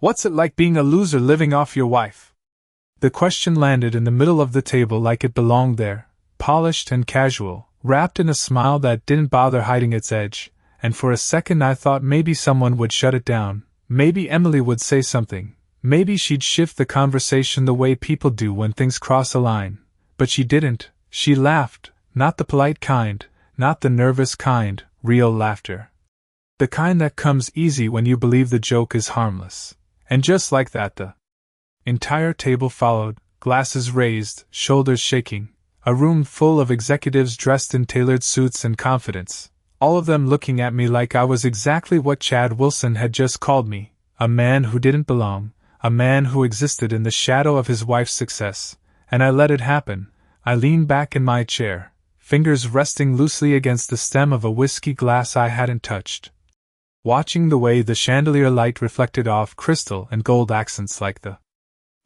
What's it like being a loser living off your wife? The question landed in the middle of the table like it belonged there, polished and casual, wrapped in a smile that didn't bother hiding its edge, and for a second I thought maybe someone would shut it down, maybe Emily would say something, maybe she'd shift the conversation the way people do when things cross a line. But she didn't. She laughed, not the polite kind, not the nervous kind, real laughter. The kind that comes easy when you believe the joke is harmless. And just like that the entire table followed, glasses raised, shoulders shaking, a room full of executives dressed in tailored suits and confidence, all of them looking at me like I was exactly what Chad Wilson had just called me, a man who didn't belong, a man who existed in the shadow of his wife's success, and I let it happen. I leaned back in my chair, fingers resting loosely against the stem of a whiskey glass I hadn't touched, watching the way the chandelier light reflected off crystal and gold accents like the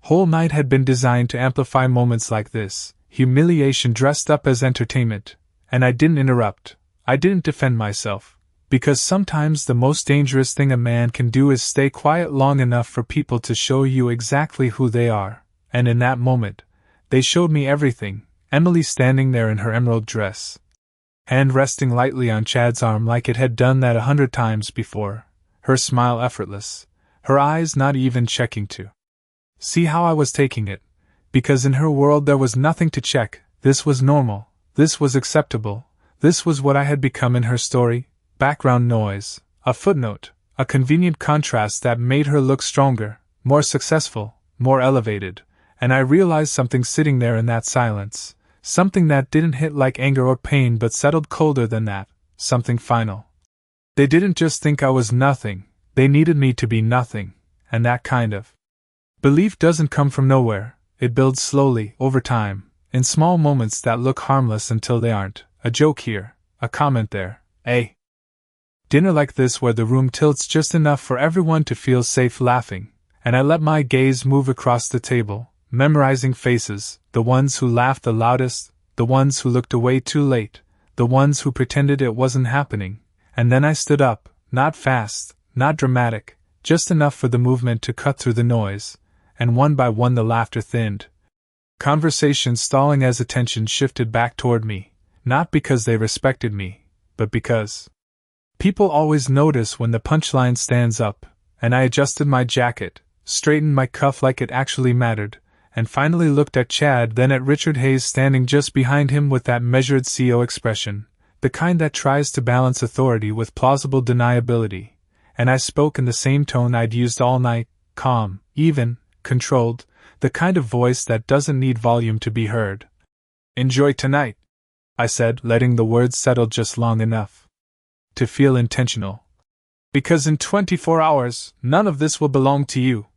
whole night had been designed to amplify moments like this, humiliation dressed up as entertainment, and I didn't interrupt, I didn't defend myself, because sometimes the most dangerous thing a man can do is stay quiet long enough for people to show you exactly who they are, and in that moment, they showed me everything, Emily standing there in her emerald dress, hand resting lightly on Chad's arm like it had done that 100 times before, her smile effortless, her eyes not even checking to see how I was taking it, because in her world there was nothing to check, this was normal, this was acceptable, this was what I had become in her story, background noise, a footnote, a convenient contrast that made her look stronger, more successful, more elevated, and I realized something sitting there in that silence, something that didn't hit like anger or pain but settled colder than that, something final. They didn't just think I was nothing, they needed me to be nothing, and that kind of belief doesn't come from nowhere, it builds slowly, over time, in small moments that look harmless until they aren't, a joke here, a comment there, a dinner like this where the room tilts just enough for everyone to feel safe laughing, and I let my gaze move across the table, memorizing faces, the ones who laughed the loudest, the ones who looked away too late, the ones who pretended it wasn't happening, and then I stood up, not fast, not dramatic, just enough for the movement to cut through the noise, and one by one the laughter thinned. Conversation stalling as attention shifted back toward me, not because they respected me, but because people always notice when the punchline stands up, and I adjusted my jacket, straightened my cuff like it actually mattered, and finally looked at Chad, then at Richard Hayes standing just behind him with that measured CEO expression, the kind that tries to balance authority with plausible deniability, and I spoke in the same tone I'd used all night, calm, even, controlled, the kind of voice that doesn't need volume to be heard. "Enjoy tonight," I said, letting the words settle just long enough to feel intentional. "Because in 24 hours, none of this will belong to you."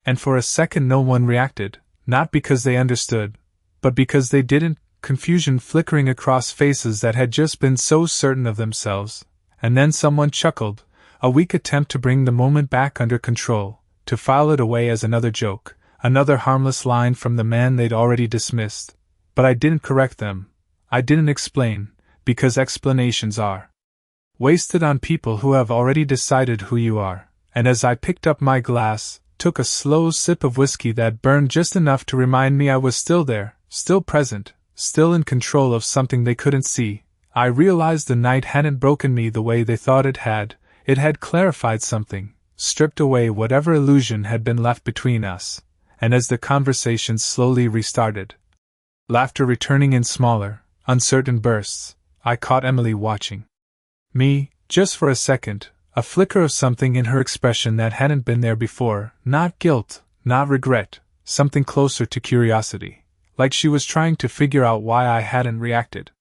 And for a second no one reacted, not because they understood, but because they didn't, confusion flickering across faces that had just been so certain of themselves, and then someone chuckled, a weak attempt to bring the moment back under control, to file it away as another joke, another harmless line from the man they'd already dismissed. But I didn't correct them, I didn't explain, because explanations are wasted on people who have already decided who you are, and as I picked up my glass, took a slow sip of whiskey that burned just enough to remind me I was still there, still present, still in control of something they couldn't see, I realized the night hadn't broken me the way they thought it had clarified something, stripped away whatever illusion had been left between us, and as the conversation slowly restarted, laughter returning in smaller, uncertain bursts, I caught Emily watching me, just for a second, a flicker of something in her expression that hadn't been there before, not guilt, not regret, something closer to curiosity, like she was trying to figure out why I hadn't reacted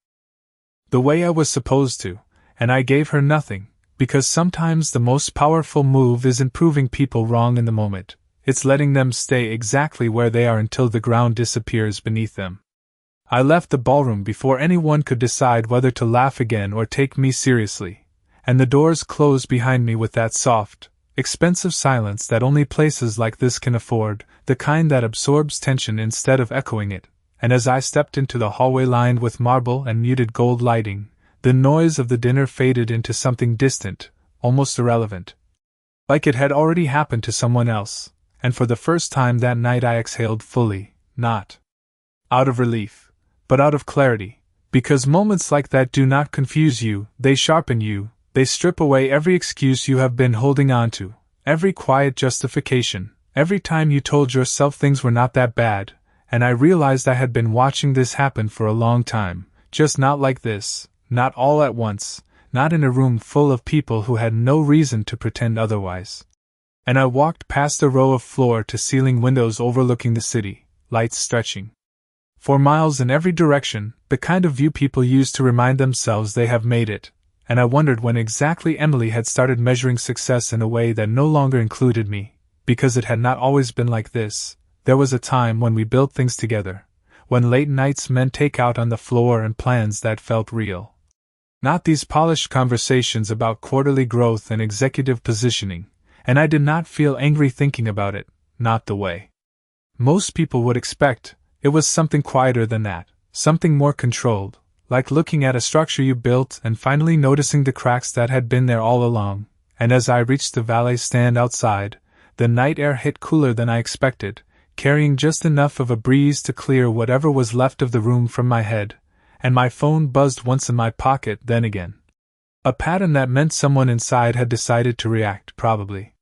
the way I was supposed to, and I gave her nothing, because sometimes the most powerful move isn't proving people wrong in the moment, it's letting them stay exactly where they are until the ground disappears beneath them. I left the ballroom before anyone could decide whether to laugh again or take me seriously, and the doors closed behind me with that soft, expensive silence that only places like this can afford, the kind that absorbs tension instead of echoing it, and as I stepped into the hallway lined with marble and muted gold lighting, the noise of the dinner faded into something distant, almost irrelevant. Like it had already happened to someone else, and for the first time that night I exhaled fully, not out of relief, but out of clarity, because moments like that do not confuse you, they sharpen you, they strip away every excuse you have been holding on to, every quiet justification, every time you told yourself things were not that bad, and I realized I had been watching this happen for a long time, just not like this, not all at once, not in a room full of people who had no reason to pretend otherwise. And I walked past a row of floor-to-ceiling windows overlooking the city, lights stretching for miles in every direction, the kind of view people use to remind themselves they have made it, and I wondered when exactly Emily had started measuring success in a way that no longer included me, because it had not always been like this. There was a time when we built things together, when late nights meant takeout on the floor and plans that felt real. Not these polished conversations about quarterly growth and executive positioning, and I did not feel angry thinking about it, not the way most people would expect. It was something quieter than that, something more controlled, like looking at a structure you built and finally noticing the cracks that had been there all along. And as I reached the valet stand outside, the night air hit cooler than I expected, carrying just enough of a breeze to clear whatever was left of the room from my head, and my phone buzzed once in my pocket, then again. A pattern that meant someone inside had decided to react, probably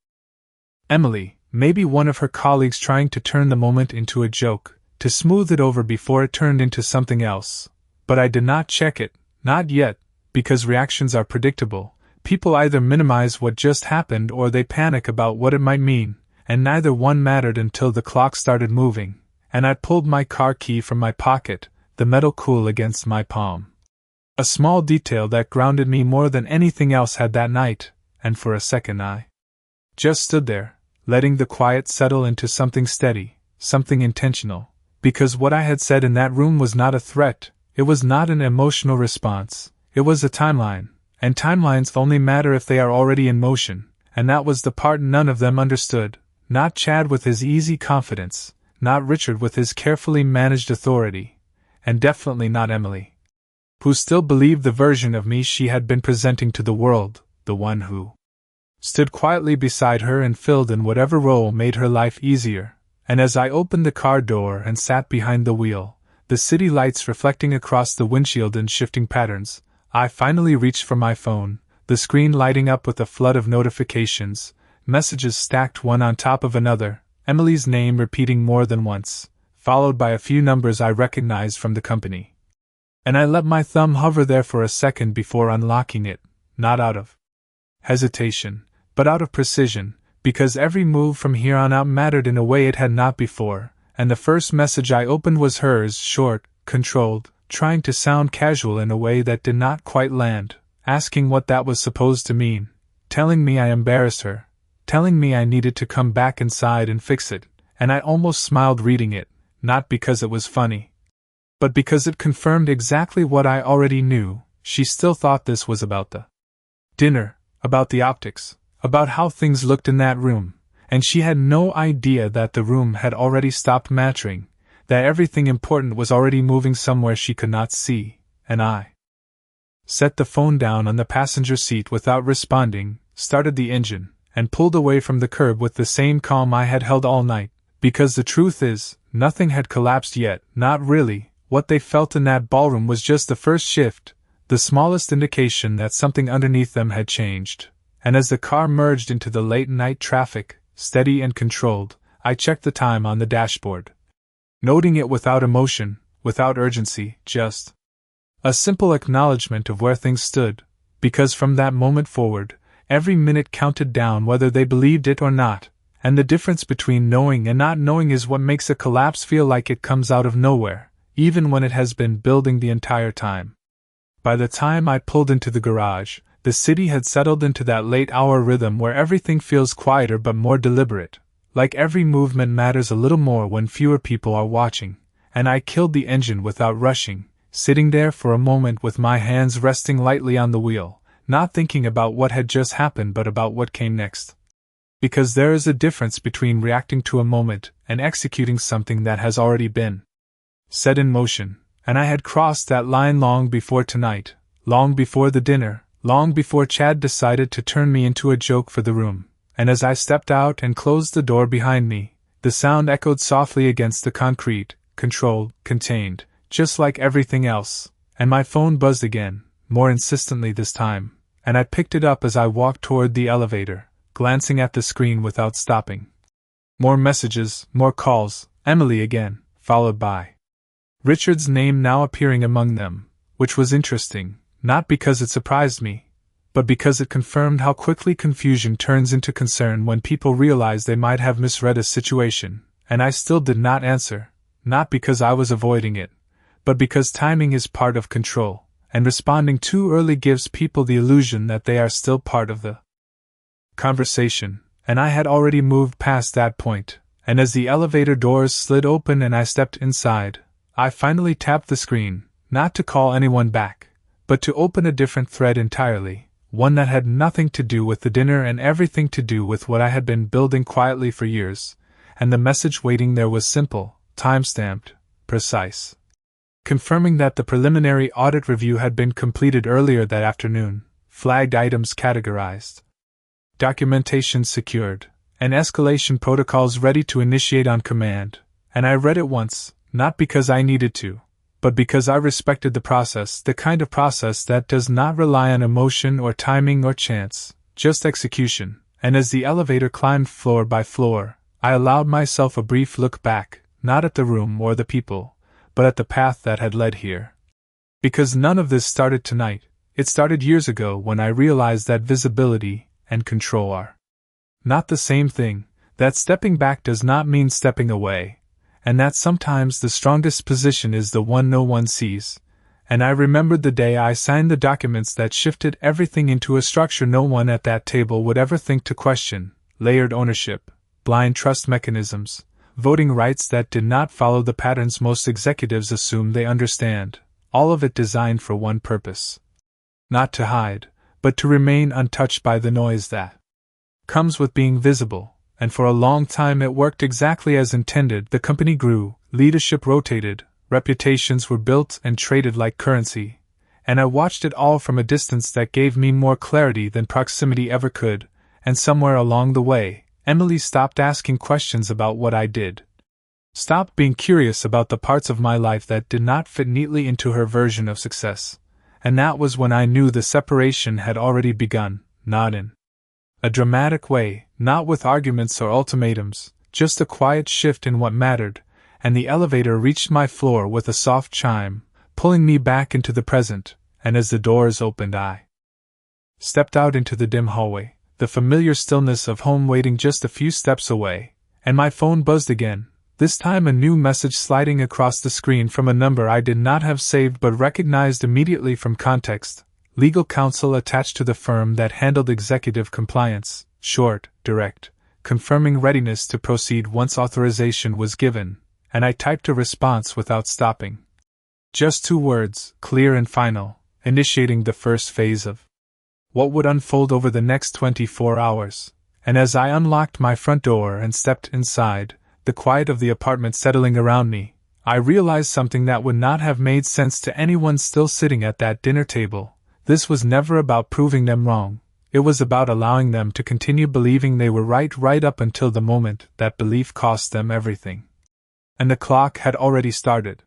Emily, maybe one of her colleagues trying to turn the moment into a joke, to smooth it over before it turned into something else. But I did not check it, not yet, because reactions are predictable. People either minimize what just happened or they panic about what it might mean, and neither one mattered until the clock started moving, and I pulled my car key from my pocket, the metal cool against my palm. A small detail that grounded me more than anything else had that night, and for a second I just stood there, letting the quiet settle into something steady, something intentional. Because what I had said in that room was not a threat, it was not an emotional response, it was a timeline, and timelines only matter if they are already in motion, and that was the part none of them understood, not Chad with his easy confidence, not Richard with his carefully managed authority, and definitely not Emily, who still believed the version of me she had been presenting to the world, the one who stood quietly beside her and filled in whatever role made her life easier. And as I opened the car door and sat behind the wheel, the city lights reflecting across the windshield in shifting patterns, I finally reached for my phone, the screen lighting up with a flood of notifications, messages stacked one on top of another, Emily's name repeating more than once, followed by a few numbers I recognized from the company. And I let my thumb hover there for a second before unlocking it, not out of hesitation, but out of precision, because every move from here on out mattered in a way it had not before, and the first message I opened was hers, short, controlled, trying to sound casual in a way that did not quite land, asking what that was supposed to mean, telling me I embarrassed her, telling me I needed to come back inside and fix it, and I almost smiled reading it, not because it was funny, but because it confirmed exactly what I already knew. She still thought this was about the dinner, about the optics, about how things looked in that room, and she had no idea that the room had already stopped mattering, that everything important was already moving somewhere she could not see, and I set the phone down on the passenger seat without responding, started the engine, and pulled away from the curb with the same calm I had held all night, because the truth is, nothing had collapsed yet, not really. What they felt in that ballroom was just the first shift, the smallest indication that something underneath them had changed. And as the car merged into the late-night traffic, steady and controlled, I checked the time on the dashboard, noting it without emotion, without urgency, just a simple acknowledgement of where things stood, because from that moment forward, every minute counted down whether they believed it or not, and the difference between knowing and not knowing is what makes a collapse feel like it comes out of nowhere, even when it has been building the entire time. By the time I pulled into the garage, the city had settled into that late-hour rhythm where everything feels quieter but more deliberate, like every movement matters a little more when fewer people are watching, and I killed the engine without rushing, sitting there for a moment with my hands resting lightly on the wheel, not thinking about what had just happened but about what came next. Because there is a difference between reacting to a moment and executing something that has already been set in motion, and I had crossed that line long before tonight, long before the dinner, long before Chad decided to turn me into a joke for the room, and as I stepped out and closed the door behind me, the sound echoed softly against the concrete, controlled, contained, just like everything else, and my phone buzzed again, more insistently this time, and I picked it up as I walked toward the elevator, glancing at the screen without stopping. More messages, more calls, Emily again, followed by Richard's name now appearing among them, which was interesting, not because it surprised me, but because it confirmed how quickly confusion turns into concern when people realize they might have misread a situation, and I still did not answer, not because I was avoiding it, but because timing is part of control, and responding too early gives people the illusion that they are still part of the conversation, and I had already moved past that point, and as the elevator doors slid open and I stepped inside, I finally tapped the screen, not to call anyone back, but to open a different thread entirely, one that had nothing to do with the dinner and everything to do with what I had been building quietly for years, and the message waiting there was simple, time-stamped, precise, confirming that the preliminary audit review had been completed earlier that afternoon, flagged items categorized, documentation secured, and escalation protocols ready to initiate on command, and I read it once, not because I needed to, but because I respected the process, the kind of process that does not rely on emotion or timing or chance, just execution, and as the elevator climbed floor by floor, I allowed myself a brief look back, not at the room or the people, but at the path that had led here. Because none of this started tonight, it started years ago when I realized that visibility and control are not the same thing, that stepping back does not mean stepping away, and that sometimes the strongest position is the one no one sees, and I remembered the day I signed the documents that shifted everything into a structure no one at that table would ever think to question, layered ownership, blind trust mechanisms, voting rights that did not follow the patterns most executives assume they understand, all of it designed for one purpose. Not to hide, but to remain untouched by the noise that comes with being visible, and for a long time it worked exactly as intended. The company grew, leadership rotated, reputations were built and traded like currency, and I watched it all from a distance that gave me more clarity than proximity ever could, and somewhere along the way, Emily stopped asking questions about what I did. Stopped being curious about the parts of my life that did not fit neatly into her version of success, and that was when I knew the separation had already begun, not in a dramatic way, not with arguments or ultimatums, just a quiet shift in what mattered, and the elevator reached my floor with a soft chime, pulling me back into the present, and as the doors opened I stepped out into the dim hallway, the familiar stillness of home waiting just a few steps away, and my phone buzzed again, this time a new message sliding across the screen from a number I did not have saved but recognized immediately from context. Legal counsel attached to the firm that handled executive compliance, short, direct, confirming readiness to proceed once authorization was given, and I typed a response without stopping. Just 2 words, clear and final, initiating the first phase of what would unfold over the next 24 hours, and as I unlocked my front door and stepped inside, the quiet of the apartment settling around me, I realized something that would not have made sense to anyone still sitting at that dinner table. This was never about proving them wrong, it was about allowing them to continue believing they were right up until the moment that belief cost them everything. And the clock had already started.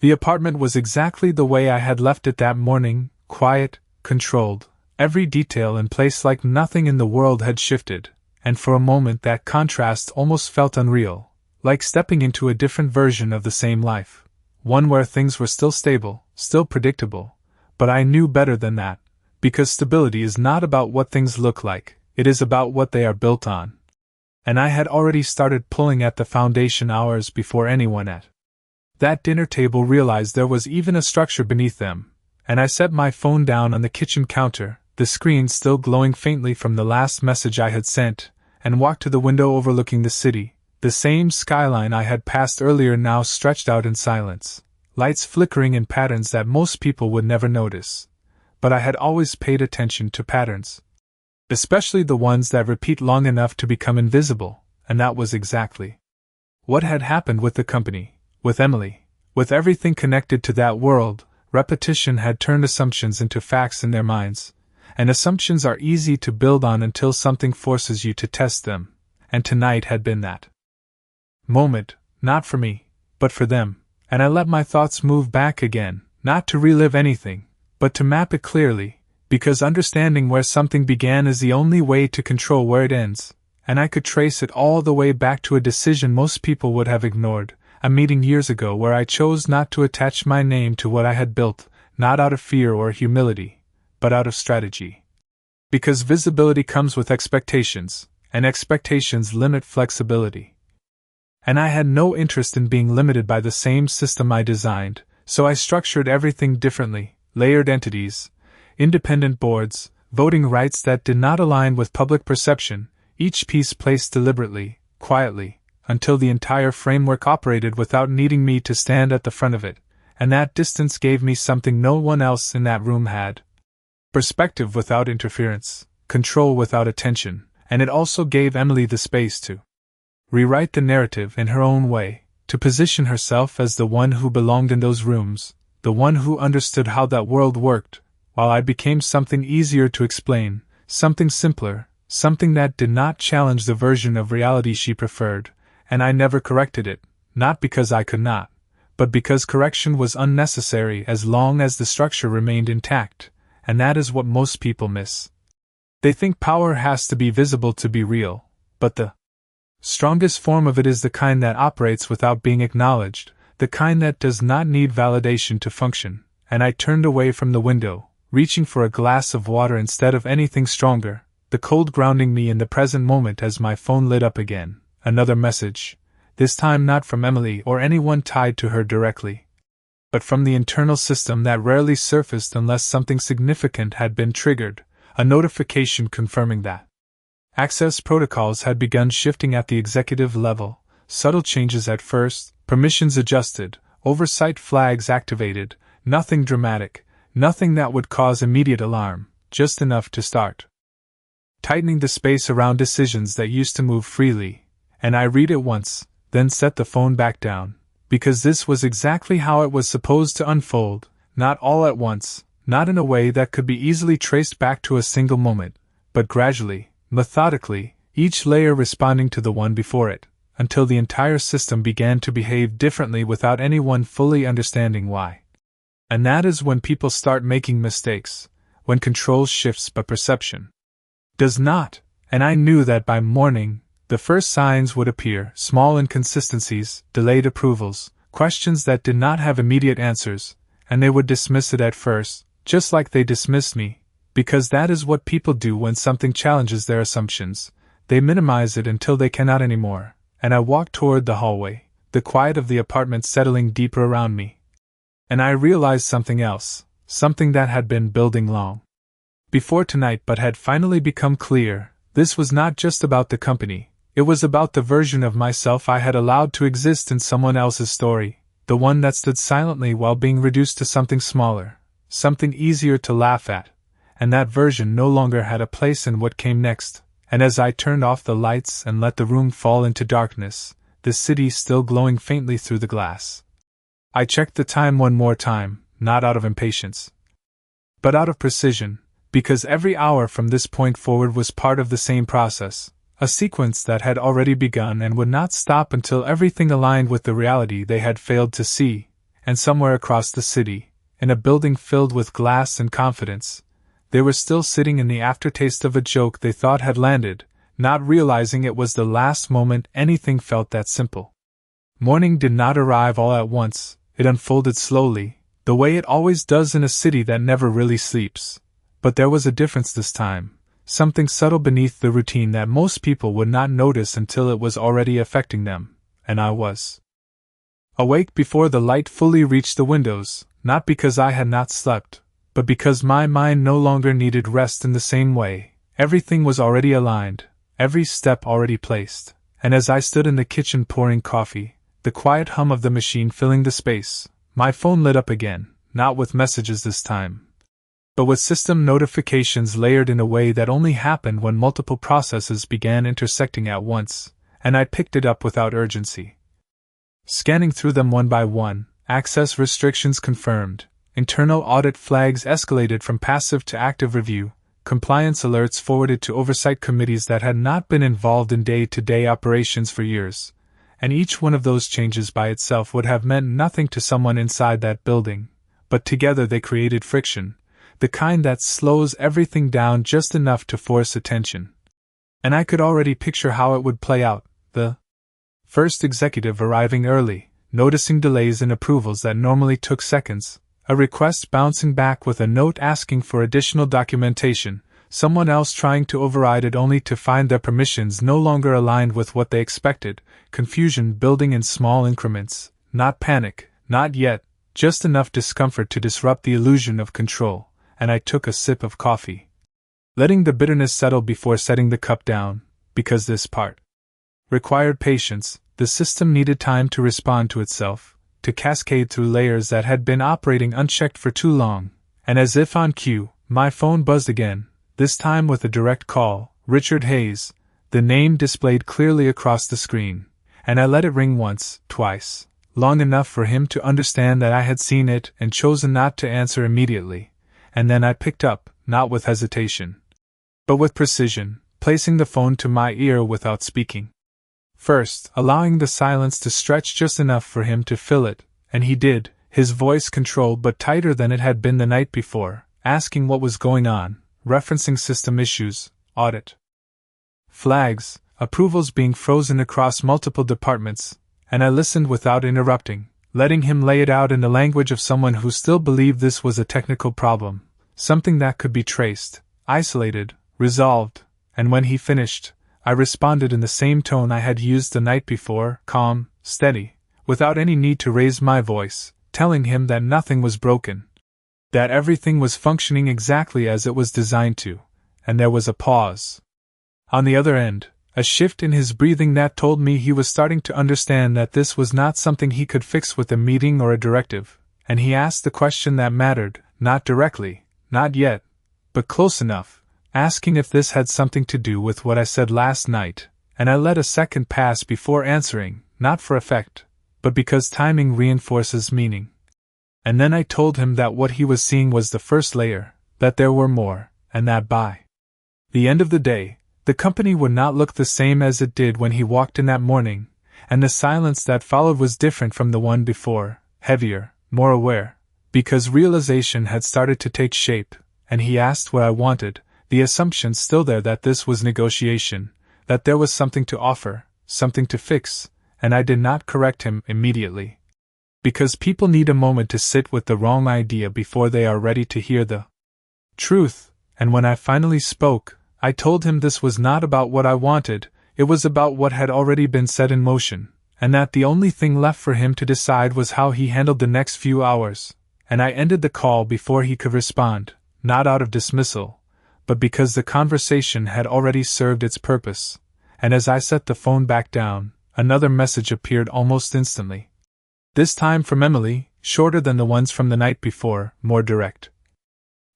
The apartment was exactly the way I had left it that morning, quiet, controlled, every detail in place like nothing in the world had shifted, and for a moment that contrast almost felt unreal, like stepping into a different version of the same life, one where things were still stable, still predictable. But I knew better than that, because stability is not about what things look like, it is about what they are built on. And I had already started pulling at the foundation hours before anyone at that dinner table realized there was even a structure beneath them, and I set my phone down on the kitchen counter, the screen still glowing faintly from the last message I had sent, and walked to the window overlooking the city. The same skyline I had passed earlier now stretched out in silence, lights flickering in patterns that most people would never notice. But I had always paid attention to patterns, especially the ones that repeat long enough to become invisible, and that was exactly what had happened with the company, with Emily, with everything connected to that world. Repetition had turned assumptions into facts in their minds, and assumptions are easy to build on until something forces you to test them, and tonight had been that moment, not for me, but for them, and I let my thoughts move back again, not to relive anything, but to map it clearly, because understanding where something began is the only way to control where it ends, and I could trace it all the way back to a decision most people would have ignored, a meeting years ago where I chose not to attach my name to what I had built, not out of fear or humility, but out of strategy. Because visibility comes with expectations, and expectations limit flexibility. And I had no interest in being limited by the same system I designed, so I structured everything differently, layered entities, independent boards, voting rights that did not align with public perception, each piece placed deliberately, quietly, until the entire framework operated without needing me to stand at the front of it, and that distance gave me something no one else in that room had. Perspective without interference, control without attention, and it also gave Emily the space to rewrite the narrative in her own way, to position herself as the one who belonged in those rooms, the one who understood how that world worked, while I became something easier to explain, something simpler, something that did not challenge the version of reality she preferred, and I never corrected it, not because I could not, but because correction was unnecessary as long as the structure remained intact, and that is what most people miss. They think power has to be visible to be real, but the strongest form of it is the kind that operates without being acknowledged, the kind that does not need validation to function, and I turned away from the window, reaching for a glass of water instead of anything stronger, the cold grounding me in the present moment as my phone lit up again. Another message, this time not from Emily or anyone tied to her directly, but from the internal system that rarely surfaced unless something significant had been triggered, a notification confirming that access protocols had begun shifting at the executive level, subtle changes at first, permissions adjusted, oversight flags activated, nothing dramatic, nothing that would cause immediate alarm, just enough to start tightening the space around decisions that used to move freely, and I read it once, then set the phone back down, because this was exactly how it was supposed to unfold, not all at once, not in a way that could be easily traced back to a single moment, but gradually, methodically, each layer responding to the one before it, until the entire system began to behave differently without anyone fully understanding why. And that is when people start making mistakes, when control shifts but perception does not, and I knew that by morning, the first signs would appear, small inconsistencies, delayed approvals, questions that did not have immediate answers, and they would dismiss it at first, just like they dismissed me, because that is what people do when something challenges their assumptions. They minimize it until they cannot anymore, and I walked toward the hallway, the quiet of the apartment settling deeper around me. And I realized something else, something that had been building long before tonight but had finally become clear. This was not just about the company, it was about the version of myself I had allowed to exist in someone else's story, the one that stood silently while being reduced to something smaller, something easier to laugh at, and that version no longer had a place in what came next. And as I turned off the lights and let the room fall into darkness, the city still glowing faintly through the glass, I checked the time one more time, not out of impatience, but out of precision, because every hour from this point forward was part of the same process, a sequence that had already begun and would not stop until everything aligned with the reality they had failed to see, and somewhere across the city, in a building filled with glass and confidence, they were still sitting in the aftertaste of a joke they thought had landed, not realizing it was the last moment anything felt that simple. Morning did not arrive all at once, it unfolded slowly, the way it always does in a city that never really sleeps. But there was a difference this time, something subtle beneath the routine that most people would not notice until it was already affecting them, and I was awake before the light fully reached the windows, not because I had not slept, but because my mind no longer needed rest in the same way. Everything was already aligned, every step already placed, and as I stood in the kitchen pouring coffee, the quiet hum of the machine filling the space, my phone lit up again, not with messages this time, but with system notifications layered in a way that only happened when multiple processes began intersecting at once, and I picked it up without urgency. Scanning through them one by one, access restrictions confirmed, internal audit flags escalated from passive to active review, compliance alerts forwarded to oversight committees that had not been involved in day-to-day operations for years, and each one of those changes by itself would have meant nothing to someone inside that building, but together they created friction, the kind that slows everything down just enough to force attention. And I could already picture how it would play out, the first executive arriving early, noticing delays in approvals that normally took seconds, a request bouncing back with a note asking for additional documentation, someone else trying to override it only to find their permissions no longer aligned with what they expected, confusion building in small increments, not panic, not yet, just enough discomfort to disrupt the illusion of control, and I took a sip of coffee, letting the bitterness settle before setting the cup down, because this part required patience. The system needed time to respond to itself, to cascade through layers that had been operating unchecked for too long, and as if on cue, my phone buzzed again, this time with a direct call, Richard Hayes, the name displayed clearly across the screen, and I let it ring once, twice, long enough for him to understand that I had seen it and chosen not to answer immediately, and then I picked up, not with hesitation, but with precision, placing the phone to my ear without speaking. First, allowing the silence to stretch just enough for him to fill it, and he did, his voice controlled but tighter than it had been the night before, asking what was going on, referencing system issues, audit flags, approvals being frozen across multiple departments, and I listened without interrupting, letting him lay it out in the language of someone who still believed this was a technical problem, something that could be traced, isolated, resolved, and when he finished, I responded in the same tone I had used the night before, calm, steady, without any need to raise my voice, telling him that nothing was broken, that everything was functioning exactly as it was designed to, and there was a pause. On the other end, a shift in his breathing that told me he was starting to understand that this was not something he could fix with a meeting or a directive, and he asked the question that mattered, not directly, not yet, but close enough, asking if this had something to do with what I said last night, and I let a second pass before answering, not for effect, but because timing reinforces meaning. And then I told him that what he was seeing was the first layer, that there were more, and that by the end of the day, the company would not look the same as it did when he walked in that morning, and the silence that followed was different from the one before, heavier, more aware, because realization had started to take shape, and he asked what I wanted, the assumption still there that this was negotiation, that there was something to offer, something to fix, and I did not correct him immediately. Because people need a moment to sit with the wrong idea before they are ready to hear the truth, and when I finally spoke, I told him this was not about what I wanted, it was about what had already been set in motion, and that the only thing left for him to decide was how he handled the next few hours, and I ended the call before he could respond, not out of dismissal, but because the conversation had already served its purpose, and as I set the phone back down, another message appeared almost instantly. This time from Emily, shorter than the ones from the night before, more direct.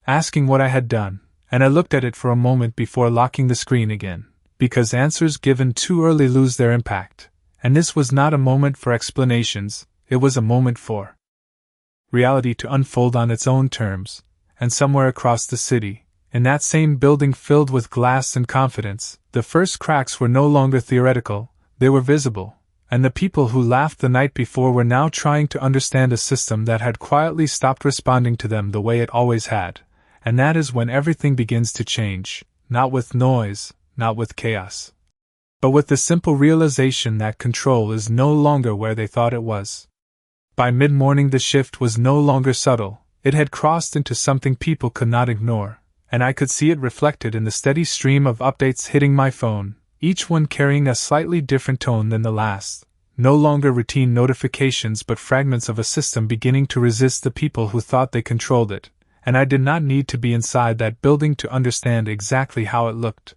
Asking what I had done, and I looked at it for a moment before locking the screen again, because answers given too early lose their impact, and this was not a moment for explanations, it was a moment for reality to unfold on its own terms, and somewhere across the city, in that same building filled with glass and confidence, the first cracks were no longer theoretical, they were visible, and the people who laughed the night before were now trying to understand a system that had quietly stopped responding to them the way it always had, and that is when everything begins to change, not with noise, not with chaos, but with the simple realization that control is no longer where they thought it was. By mid-morning the shift was no longer subtle, it had crossed into something people could not ignore, and I could see it reflected in the steady stream of updates hitting my phone, each one carrying a slightly different tone than the last, no longer routine notifications but fragments of a system beginning to resist the people who thought they controlled it, and I did not need to be inside that building to understand exactly how it looked.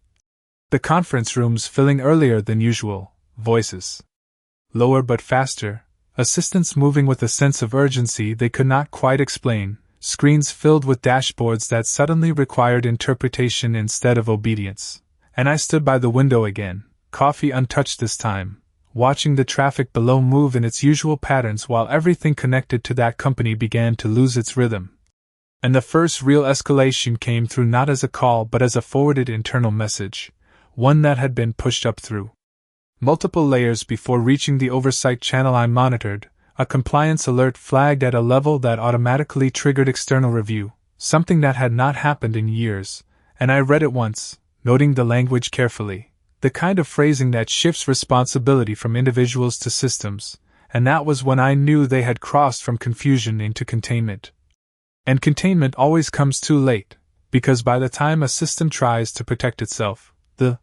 The conference rooms filling earlier than usual, voices lower but faster, assistants moving with a sense of urgency they could not quite explain, screens filled with dashboards that suddenly required interpretation instead of obedience. And I stood by the window again, coffee untouched this time, watching the traffic below move in its usual patterns while everything connected to that company began to lose its rhythm. And the first real escalation came through not as a call but as a forwarded internal message, one that had been pushed up through multiple layers before reaching the oversight channel I monitored. A compliance alert flagged at a level that automatically triggered external review, something that had not happened in years, and I read it once, noting the language carefully, the kind of phrasing that shifts responsibility from individuals to systems, and that was when I knew they had crossed from confusion into containment. And containment always comes too late, because by the time a system tries to protect itself, the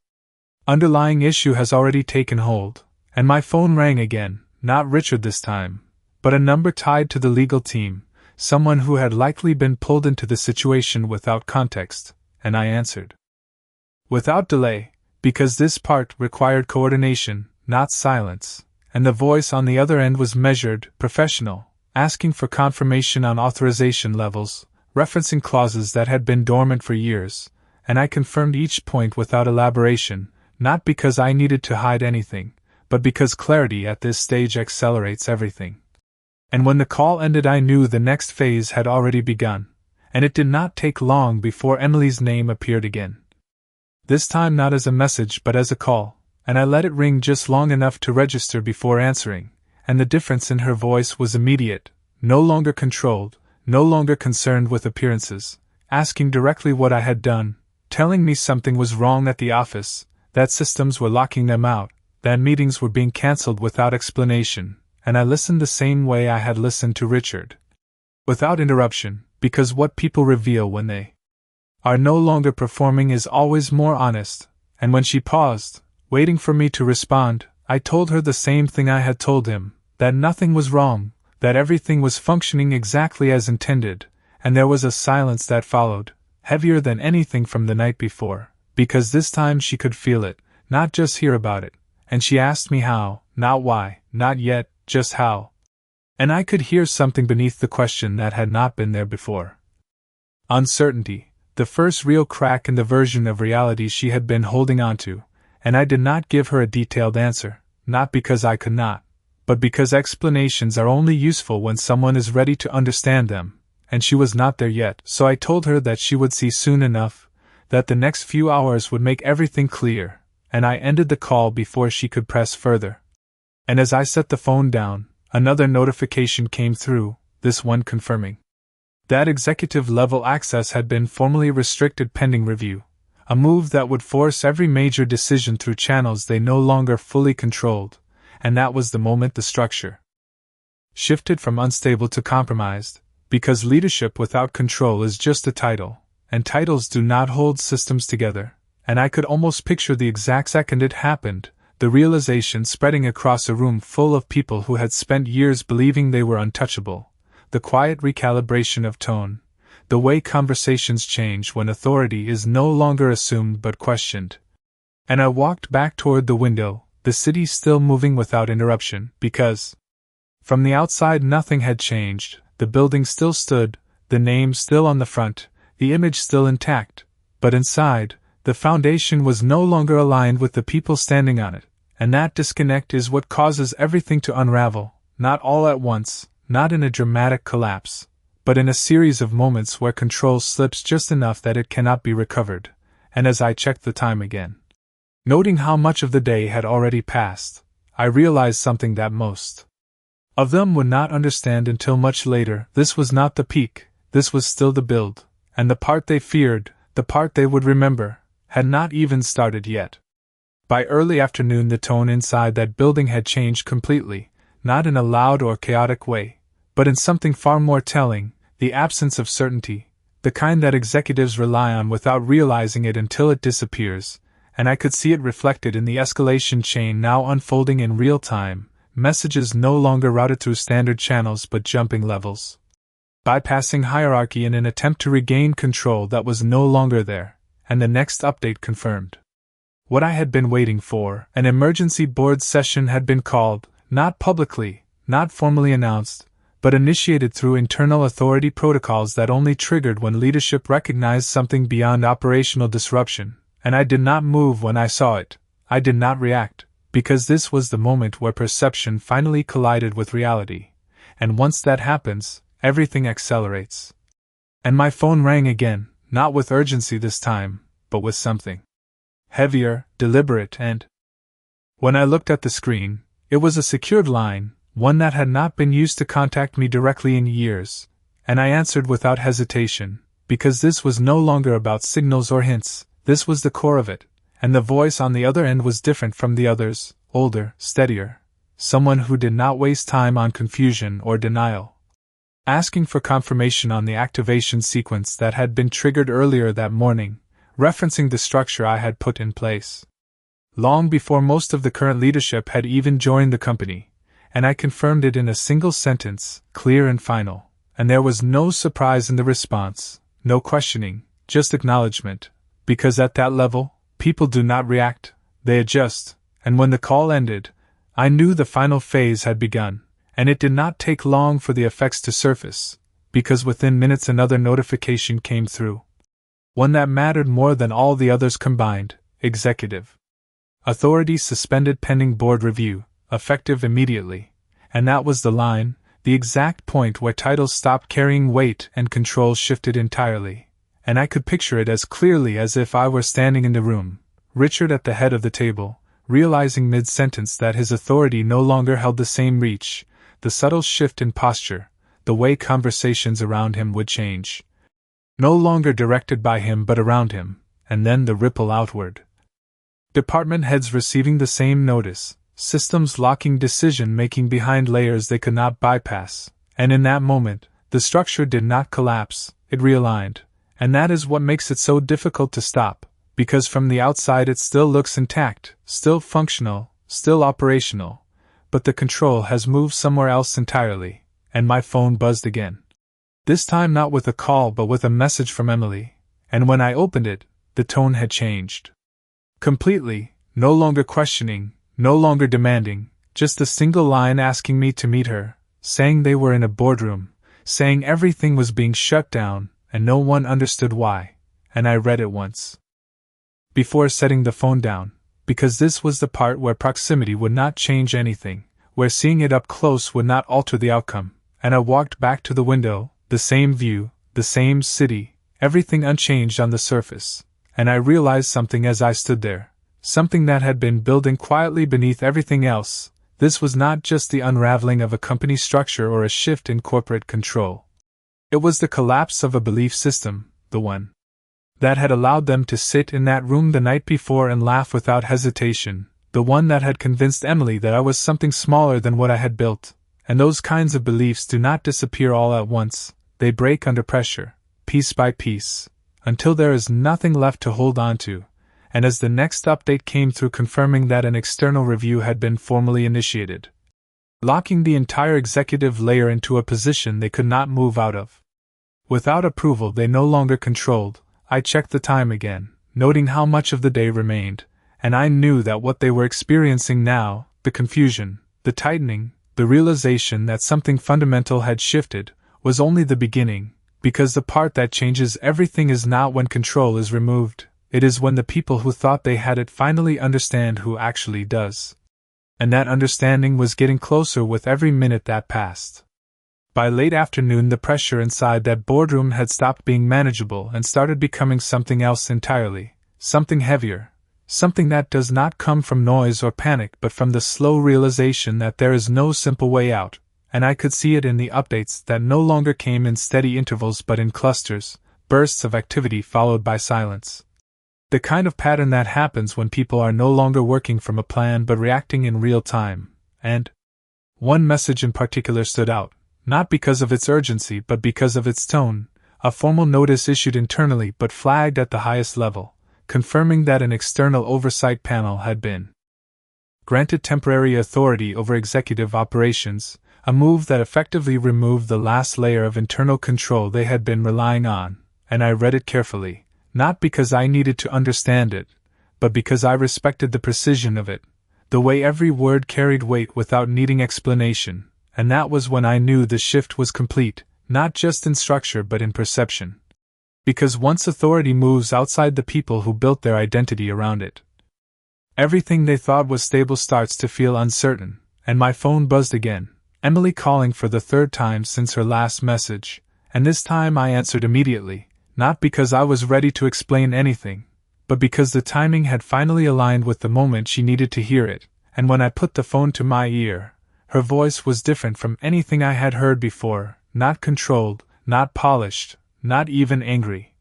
underlying issue has already taken hold, and my phone rang again. Not Richard this time, but a number tied to the legal team, someone who had likely been pulled into the situation without context, and I answered. Without delay, because this part required coordination, not silence, and the voice on the other end was measured, professional, asking for confirmation on authorization levels, referencing clauses that had been dormant for years, and I confirmed each point without elaboration, not because I needed to hide anything, but because clarity at this stage accelerates everything. And when the call ended, I knew the next phase had already begun, and it did not take long before Emily's name appeared again. This time not as a message but as a call, and I let it ring just long enough to register before answering, and the difference in her voice was immediate, no longer controlled, no longer concerned with appearances, asking directly what I had done, telling me something was wrong at the office, that systems were locking them out, that meetings were being cancelled without explanation, and I listened the same way I had listened to Richard. Without interruption, because what people reveal when they are no longer performing is always more honest, and when she paused, waiting for me to respond, I told her the same thing I had told him, that nothing was wrong, that everything was functioning exactly as intended, and there was a silence that followed, heavier than anything from the night before, because this time she could feel it, not just hear about it. And she asked me how, not why, not yet, just how. And I could hear something beneath the question that had not been there before. Uncertainty, the first real crack in the version of reality she had been holding on to, and I did not give her a detailed answer, not because I could not, but because explanations are only useful when someone is ready to understand them, and she was not there yet, so I told her that she would see soon enough, that the next few hours would make everything clear. And I ended the call before she could press further. And as I set the phone down, another notification came through, this one confirming that executive-level access had been formally restricted pending review, a move that would force every major decision through channels they no longer fully controlled, and that was the moment the structure shifted from unstable to compromised, because leadership without control is just a title, and titles do not hold systems together. And I could almost picture the exact second it happened, the realization spreading across a room full of people who had spent years believing they were untouchable, the quiet recalibration of tone, the way conversations change when authority is no longer assumed but questioned. And I walked back toward the window, the city still moving without interruption, because from the outside nothing had changed, the building still stood, the name still on the front, the image still intact, but inside, the foundation was no longer aligned with the people standing on it, and that disconnect is what causes everything to unravel, not all at once, not in a dramatic collapse, but in a series of moments where control slips just enough that it cannot be recovered. And as I checked the time again, noting how much of the day had already passed, I realized something that most of them would not understand until much later. This was not the peak, this was still the build, and the part they feared, the part they would remember, had not even started yet. By early afternoon the tone inside that building had changed completely, not in a loud or chaotic way, but in something far more telling, the absence of certainty, the kind that executives rely on without realizing it until it disappears, and I could see it reflected in the escalation chain now unfolding in real time, messages no longer routed through standard channels but jumping levels, bypassing hierarchy in an attempt to regain control that was no longer there. And the next update confirmed what I had been waiting for. An emergency board session had been called, not publicly, not formally announced, but initiated through internal authority protocols that only triggered when leadership recognized something beyond operational disruption, and I did not move when I saw it. I did not react, because this was the moment where perception finally collided with reality, and once that happens, everything accelerates. And my phone rang again, not with urgency this time, but with something heavier, deliberate, and when I looked at the screen, it was a secured line, one that had not been used to contact me directly in years, and I answered without hesitation, because this was no longer about signals or hints, this was the core of it, and the voice on the other end was different from the others, older, steadier, someone who did not waste time on confusion or denial. Asking for confirmation on the activation sequence that had been triggered earlier that morning, referencing the structure I had put in place long before most of the current leadership had even joined the company, and I confirmed it in a single sentence, clear and final, and there was no surprise in the response, no questioning, just acknowledgement, because at that level, people do not react, they adjust, and when the call ended, I knew the final phase had begun, and it did not take long for the effects to surface, because within minutes another notification came through. One that mattered more than all the others combined, executive. Authority suspended pending board review, effective immediately, and that was the line, the exact point where titles stopped carrying weight and control shifted entirely, and I could picture it as clearly as if I were standing in the room, Richard at the head of the table, realizing mid-sentence that his authority no longer held the same reach, the subtle shift in posture, the way conversations around him would change. No longer directed by him but around him, and then the ripple outward. Department heads receiving the same notice, systems locking decision-making behind layers they could not bypass, and in that moment, the structure did not collapse, it realigned, and that is what makes it so difficult to stop, because from the outside it still looks intact, still functional, still operational, but the control has moved somewhere else entirely, and my phone buzzed again. This time not with a call but with a message from Emily, and when I opened it, the tone had changed. Completely, no longer questioning, no longer demanding, just a single line asking me to meet her, saying they were in a boardroom, saying everything was being shut down, and no one understood why, and I read it once before setting the phone down, because this was the part where proximity would not change anything, where seeing it up close would not alter the outcome, and I walked back to the window, the same view, the same city, everything unchanged on the surface, and I realized something as I stood there, something that had been building quietly beneath everything else. This was not just the unraveling of a company structure or a shift in corporate control. It was the collapse of a belief system, the one that had allowed them to sit in that room the night before and laugh without hesitation, the one that had convinced Emily that I was something smaller than what I had built. And those kinds of beliefs do not disappear all at once, they break under pressure, piece by piece, until there is nothing left to hold on to, and as the next update came through confirming that an external review had been formally initiated, locking the entire executive layer into a position they could not move out of. Without approval they no longer controlled, I checked the time again, noting how much of the day remained, and I knew that what they were experiencing now, the confusion, the tightening, the realization that something fundamental had shifted, was only the beginning, because the part that changes everything is not when control is removed, it is when the people who thought they had it finally understand who actually does. And that understanding was getting closer with every minute that passed. By late afternoon the pressure inside that boardroom had stopped being manageable and started becoming something else entirely, something heavier, something that does not come from noise or panic but from the slow realization that there is no simple way out, and I could see it in the updates that no longer came in steady intervals but in clusters, bursts of activity followed by silence. The kind of pattern that happens when people are no longer working from a plan but reacting in real time, and one message in particular stood out, not because of its urgency but because of its tone, a formal notice issued internally but flagged at the highest level, confirming that an external oversight panel had been granted temporary authority over executive operations, a move that effectively removed the last layer of internal control they had been relying on, and I read it carefully, not because I needed to understand it, but because I respected the precision of it, the way every word carried weight without needing explanation, and that was when I knew the shift was complete, not just in structure but in perception. Because once authority moves outside the people who built their identity around it, everything they thought was stable starts to feel uncertain, and my phone buzzed again, Emily calling for the third time since her last message, and this time I answered immediately, not because I was ready to explain anything, but because the timing had finally aligned with the moment she needed to hear it, and when I put the phone to my ear, her voice was different from anything I had heard before, not controlled, not polished, not even angry.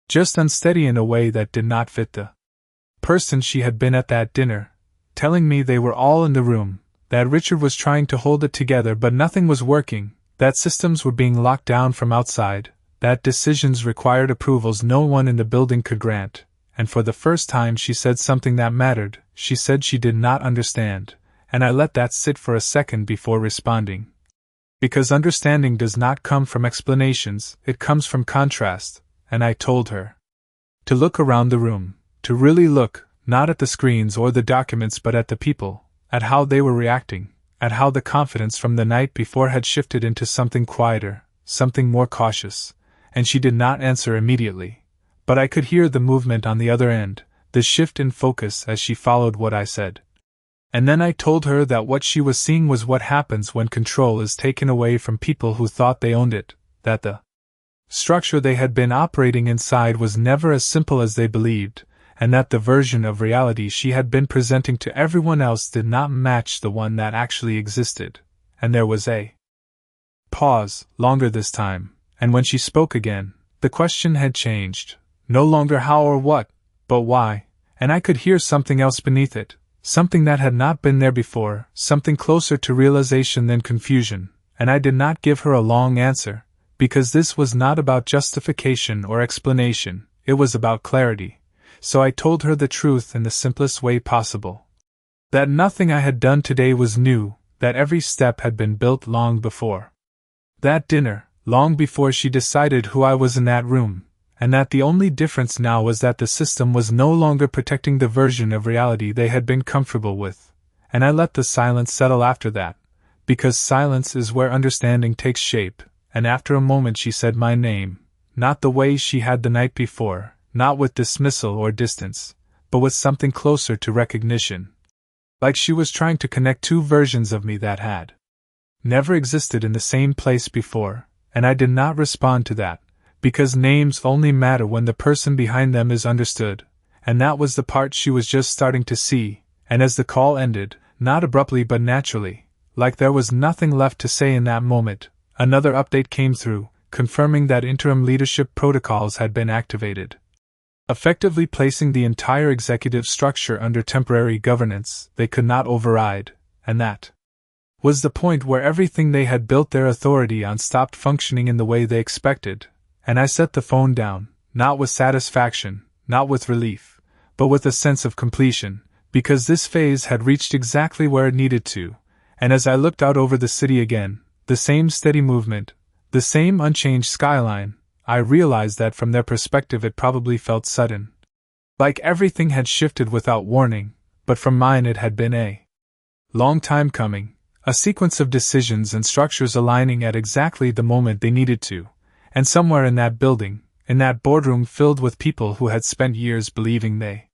Just unsteady in a way that did not fit the person she had been at that dinner, telling me they were all in the room, that Richard was trying to hold it together but nothing was working, that systems were being locked down from outside, that decisions required approvals no one in the building could grant, and for the first time she said something that mattered. She said she did not understand, and I let that sit for a second before responding. Because understanding does not come from explanations, it comes from contrast, and I told her to look around the room, to really look, not at the screens or the documents but at the people, at how they were reacting, at how the confidence from the night before had shifted into something quieter, something more cautious, and she did not answer immediately. But I could hear the movement on the other end, the shift in focus as she followed what I said. And then I told her that what she was seeing was what happens when control is taken away from people who thought they owned it, that the structure they had been operating inside was never as simple as they believed, and that the version of reality she had been presenting to everyone else did not match the one that actually existed. And there was a pause, longer this time, and when she spoke again, the question had changed. No longer how or what, but why, and I could hear something else beneath it, something that had not been there before, something closer to realization than confusion, and I did not give her a long answer, because this was not about justification or explanation, it was about clarity. So I told her the truth in the simplest way possible. That nothing I had done today was new, that every step had been built long before that dinner, long before she decided who I was in that room, and that the only difference now was that the system was no longer protecting the version of reality they had been comfortable with, and I let the silence settle after that, because silence is where understanding takes shape, and after a moment she said my name, not the way she had the night before, not with dismissal or distance, but with something closer to recognition. Like she was trying to connect two versions of me that had never existed in the same place before, and I did not respond to that, because names only matter when the person behind them is understood, and that was the part she was just starting to see, and as the call ended, not abruptly but naturally, like there was nothing left to say in that moment, another update came through, confirming that interim leadership protocols had been activated, effectively placing the entire executive structure under temporary governance they could not override, and that was the point where everything they had built their authority on stopped functioning in the way they expected, and I set the phone down, not with satisfaction, not with relief, but with a sense of completion, because this phase had reached exactly where it needed to, and as I looked out over the city again, the same steady movement, the same unchanged skyline, I realized that from their perspective it probably felt sudden. Like everything had shifted without warning, but from mine it had been a long time coming, a sequence of decisions and structures aligning at exactly the moment they needed to, and somewhere in that building, in that boardroom filled with people who had spent years believing they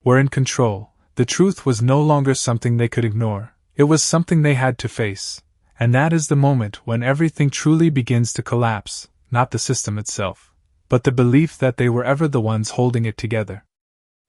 were in control, the truth was no longer something they could ignore, it was something they had to face, and that is the moment when everything truly begins to collapse, not the system itself, but the belief that they were ever the ones holding it together.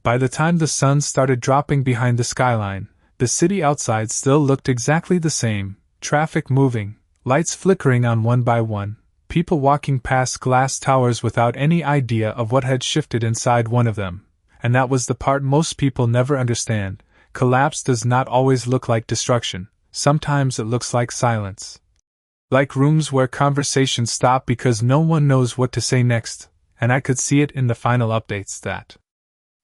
By the time the sun started dropping behind the skyline, the city outside still looked exactly the same, traffic moving, lights flickering on one by one, people walking past glass towers without any idea of what had shifted inside one of them, and that was the part most people never understand. Collapse does not always look like destruction, sometimes it looks like silence. Like rooms where conversations stop because no one knows what to say next, and I could see it in the final updates that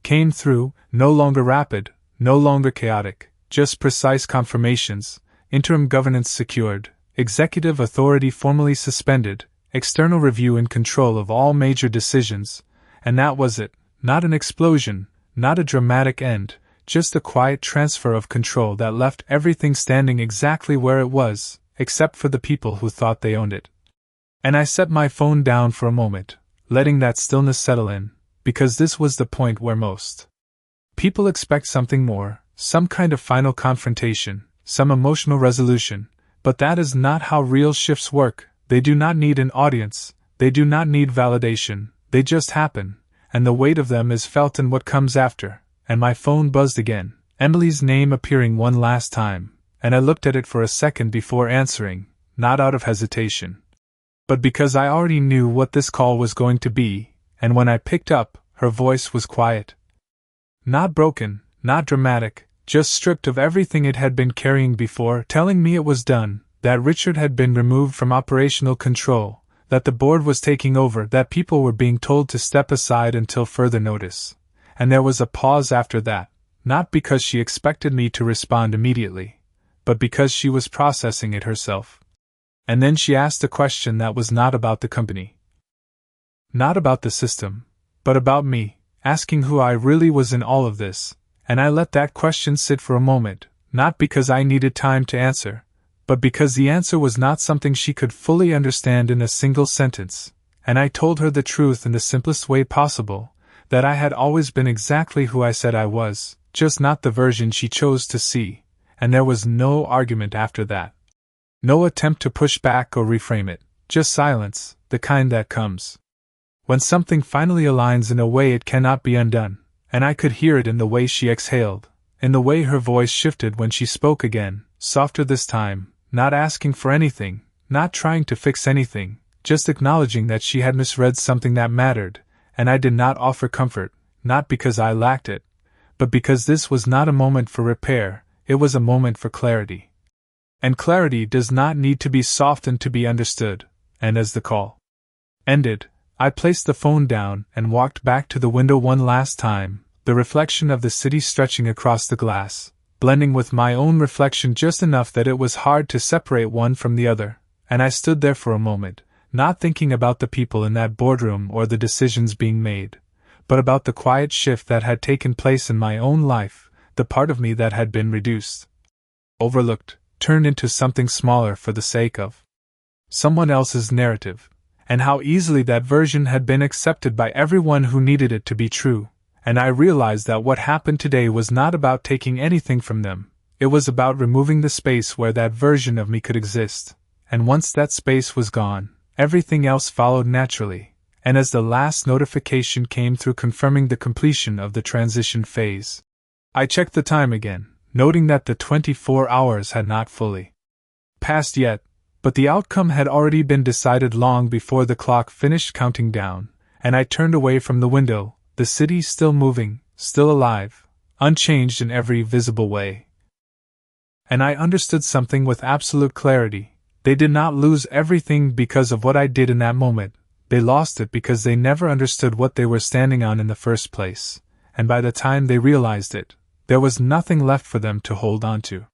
came through, no longer rapid, no longer chaotic, just precise confirmations, interim governance secured, executive authority formally suspended, external review in control of all major decisions, and that was it, not an explosion, not a dramatic end, just a quiet transfer of control that left everything standing exactly where it was, except for the people who thought they owned it. And I set my phone down for a moment, letting that stillness settle in, because this was the point where most people expect something more, some kind of final confrontation, some emotional resolution, but that is not how real shifts work. They do not need an audience, they do not need validation, they just happen, and the weight of them is felt in what comes after. And my phone buzzed again, Emily's name appearing one last time, and I looked at it for a second before answering, not out of hesitation, but because I already knew what this call was going to be, and when I picked up, her voice was quiet. Not broken, not dramatic, just stripped of everything it had been carrying before, telling me it was done, that Richard had been removed from operational control, that the board was taking over, that people were being told to step aside until further notice. And there was a pause after that, not because she expected me to respond immediately, but because she was processing it herself. And then she asked a question that was not about the company. Not about the system, but about me, asking who I really was in all of this, and I let that question sit for a moment, not because I needed time to answer, but because the answer was not something she could fully understand in a single sentence, and I told her the truth in the simplest way possible, that I had always been exactly who I said I was, just not the version she chose to see, and there was no argument after that. No attempt to push back or reframe it, just silence, the kind that comes when something finally aligns in a way it cannot be undone, and I could hear it in the way she exhaled, in the way her voice shifted when she spoke again, softer this time, not asking for anything, not trying to fix anything, just acknowledging that she had misread something that mattered, and I did not offer comfort, not because I lacked it, but because this was not a moment for repair, it was a moment for clarity. And clarity does not need to be softened to be understood, and as the call ended, I placed the phone down and walked back to the window one last time, the reflection of the city stretching across the glass, blending with my own reflection just enough that it was hard to separate one from the other, and I stood there for a moment, not thinking about the people in that boardroom or the decisions being made, but about the quiet shift that had taken place in my own life, the part of me that had been reduced, overlooked, turned into something smaller for the sake of someone else's narrative, and how easily that version had been accepted by everyone who needed it to be true. And I realized that what happened today was not about taking anything from them, it was about removing the space where that version of me could exist, and once that space was gone, everything else followed naturally, and as the last notification came through confirming the completion of the transition phase, I checked the time again, noting that the 24 hours had not fully passed yet, but the outcome had already been decided long before the clock finished counting down, and I turned away from the window, the city still moving, still alive, unchanged in every visible way. And I understood something with absolute clarity. They did not lose everything because of what I did in that moment, they lost it because they never understood what they were standing on in the first place, and by the time they realized it, there was nothing left for them to hold on to.